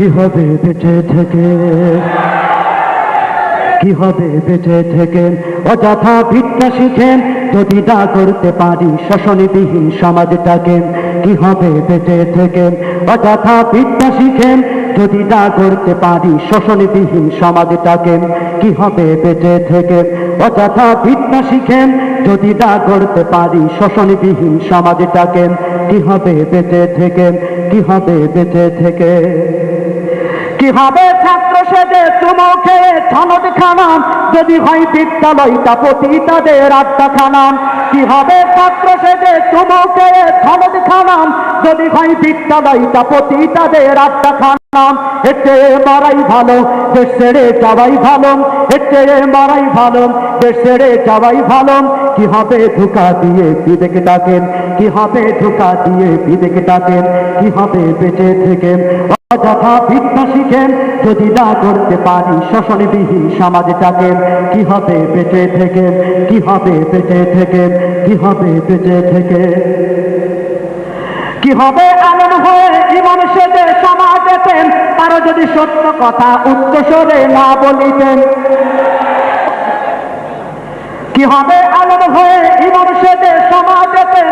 কি হবে বেঁচে থেকে, কি হবে বেঁচে থেকে অযথা ভিক্ষা শিখেন যদি না করতে পারি শোষণবিহীন সমাজটাকে। কি হবে বেঁচে থেকে অযথা ভিক্ষা শিখেন যদি না করতে পারি শোষণবিহীন সমাজটাকে। কি হবে বেঁচে থেকে অযথা ভিক্ষা শিখেন যদি না করতে পারি শোষণবিহীন সমাজটাকে। কি হবে বেঁচে থেকে, কি হবে বেঁচে থেকে। কি হবে ছাত্র সেজে চুমো খেয়ে ছনদ খানাম যদি হয় বিদ্যালয়টা পতিতাদের আড্ডাখানা। কি হবে ছাত্র সেজে চুমো খেয়ে ছনদ খানাম যদি হয় বিদ্যালয়টা পতিতাদের আড্ডাখানা। এর চেয়ে মারাই ভালো দেশ ছেড়ে যাওয়াই ভালো, এর চেয়ে মারাই ভালো দেশ ছেড়ে যাওয়াই ভালো। কি হবে ধোঁকা দিয়ে বিবেক ডাকেন, কি হবে ধোঁকা দিয়ে বিবেক ডাকেন। কি হবে বেঁচে থেকে অযথা ভিক্ষা শিখেন যদি না করতে পারি শোষণবিহীন সমাজটাকে। কি হবে বেঁচে থেকে, কি হবে বেঁচে থেকে, কি হবে বেঁচে থেকে। কি হবে আলেম হয়ে ইমাম সেজে সমাজেতেন তারা যদি সত্য কথা উচ্চস্বরে না বলিতেন। কি হবে আলেম হয়ে ইমাম সেজে সমাজেতেন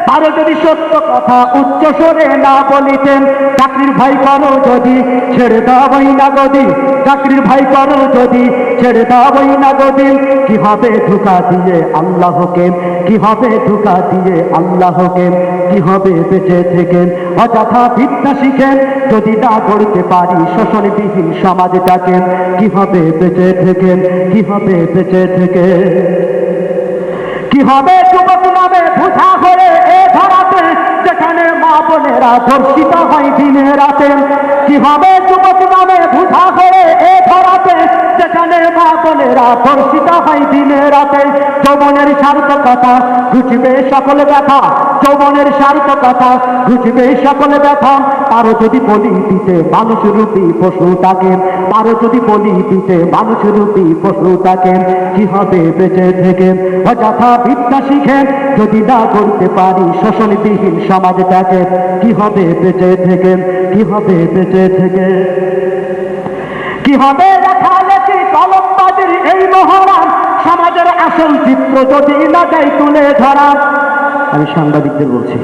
তারা যদি সত্য কথা উচ্চস্বরে না বলিতেন। চাকরির ভয় করো যদি ছেড়ে দাওই না গদি, চাকরির ভয় করো যদি ছেড়ে দাওই না গদি। কি হবে ধোঁকা দিয়ে আল্লাহকে, কি হবে ধোঁকা দিয়ে আল্লাহকে। কি হবে বেঁচে থেকে অযথা ভিক্ষা শিখেন যদি না করতে পারি শোষণবিহীন সমাজটাকে। কি হবে বেঁচে থেকে, কি হবে বেঁচে থেকে। কি হবে যুবক নামে বুঝা হয়ে এ ধরাতে যেখানে মা বোনেরা ধর্ষিত হয় দিনে রাতে। কি হবে যুবক নামে বুঝা হয়ে এ ধরাতে যেখানে মা বোনেরা ধর্ষিত হয় দিনে রাতে। যৌবনের সার্থকতা ঘুচবে সকল ব্যথা, যৌবনের সার্থকতা ঘুচবে সকল ব্যথা। তারও যদি বলি দিতে মানুষ রূপী পশুটাকে, তারও যদি বলি দিতে মানুষ রূপী পশুটাকে। কি হবে বেঁচে থেকে অযথা ভিক্ষা শিখেন যদি না করতে পারি শোষণবিহীন সমাজটাকে। কি হবে বেঁচে থেকে, কি হবে বেঁচে থেকে। কি হবে লেখালেখি কলমবাজির এই মহড়া সমাজের আসল চিত্র যদি না যাই তুলে ধরা। আমি সাংবাদিকদের বলছি,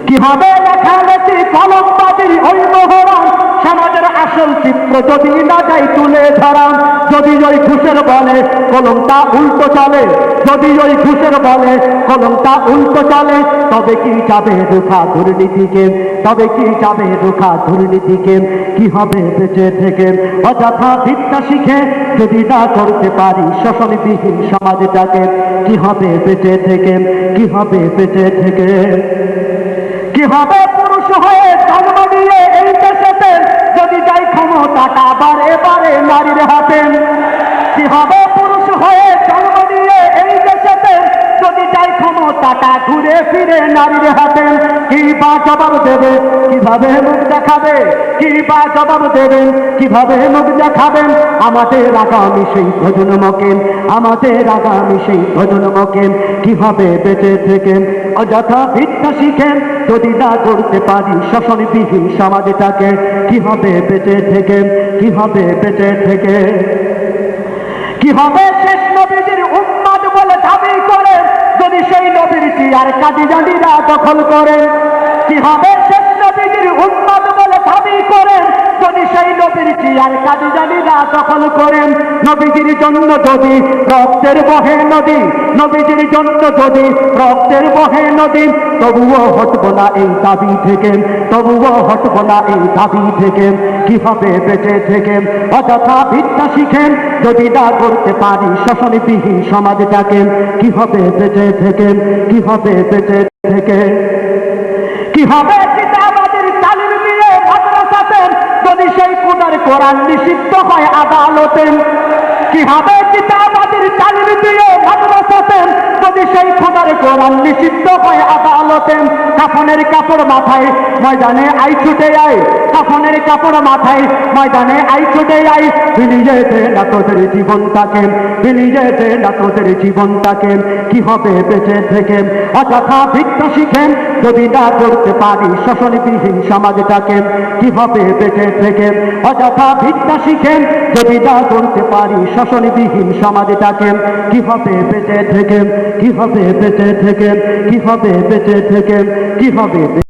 কি হবে লেখালেখি কলমবাজির ওই মহড়া সমাজের আসল চিত্র যদি না যাই তুলে ধরা। যদি ওই ঘুষের বলে কলমটা উল্টো চলে, যদি ওই ঘুষের বলে কলমটা উল্টো চলে তবে কি যাবে রুখা দুর্নীতিকে, তবে কি যাবে রুখা দুর্নীতিকে। কি হবে বেঁচে থেকে অযথা ভিক্ষা শিখে যদি না করতে পারি শোষণবিহীন সমাজটাকে। কি হবে বেঁচে থেকে, কি হবে বেঁচে থেকে। কি হবে পুরুষ হয়ে জন্ম নিয়ে এই দেশেতে যদি যাই ক্ষমতাটা বারে বারে নারীর হাতে। কি হবে পুরুষ হয়ে জন্ম নিয়ে এই দেশেতে যদি যাই ক্ষমতাটা ঘুরে ফিরে নারীর হাতে। কি বা জবাব দেবে, কিভাবে মুখ দেখাবে, কি বা জবাব দেবেন, কিভাবে মুখ দেখাবেন আমাদের আগামী সেই প্রজন্মকে, আমাদের আগামী সেই প্রজন্মকে। কি হবে বেঁচে থেকে অযথা ভিক্ষা শিখেন যদি না করতে পারি শোষণবিহীন সমাজটাকে। কি হবে বেঁচে থেকে, কি হবে বেঁচে থেকে। কি হবে শেষ নবীজির উম্মত বলে দাবি করে যদি সেই নবীর চেয়ার কাদিয়ানীরা দখল করে। কি হবে শেষ নবীজির উম্মত বলে দাবি করেন যদি সেই নবীর চেয়ার কাদিয়ানীরা দখল করেন। নবীজির জন্য যদি রক্তের বহে নদী, নবীজির জন্য যদি রক্তের বহে নদী তবুও হটব না এই দাবি থেকে, তবুও হটব না এই দাবি থেকে। কি হবে বেঁচে থেকে অযথা ভিক্ষা শিখেন যদি না করতে পারি শোষণবিহীন সমাজটাকে। কি হবে বেঁচে থেকে, কি হবে বেঁচে থেকে। কি হবে কিতাবাদের তালিম দিয়ে মাদ্রাসাতে যদি সেই কোরআন কোরআন নিষিদ্ধ হয় আদালতে। কি হবে কিতাবাদের তালিম দিয়ে মাদ্রাসাতে যদি সেই খোদার কোরআন নিষিদ্ধ হয় আদালতে। কাফনের কাপড় মাথায় ময়দানে আই ছুটে আয়, কাফনের কাপড় মাথায় ময়দানে আই ছুটে আই বিলিয়ে দে না তোদের জীবনটাকে বিলিয়ে দে না তোদের জীবনটাকে কি হবে বেঁচে থেকে অযথা ভিক্ষা শিখেন যদি না করতে পারি শোষণবিহীন সমাজটাকে কি হবে বেঁচে থেকে অযথা ভিক্ষা শিখেন যদি না করতে পারি শোষণবিহীন সমাজটাকে কি হবে বেঁচে থেকে কি হবে বেঁচে থেকে কি হবে বেঁচে থেকে কি হবে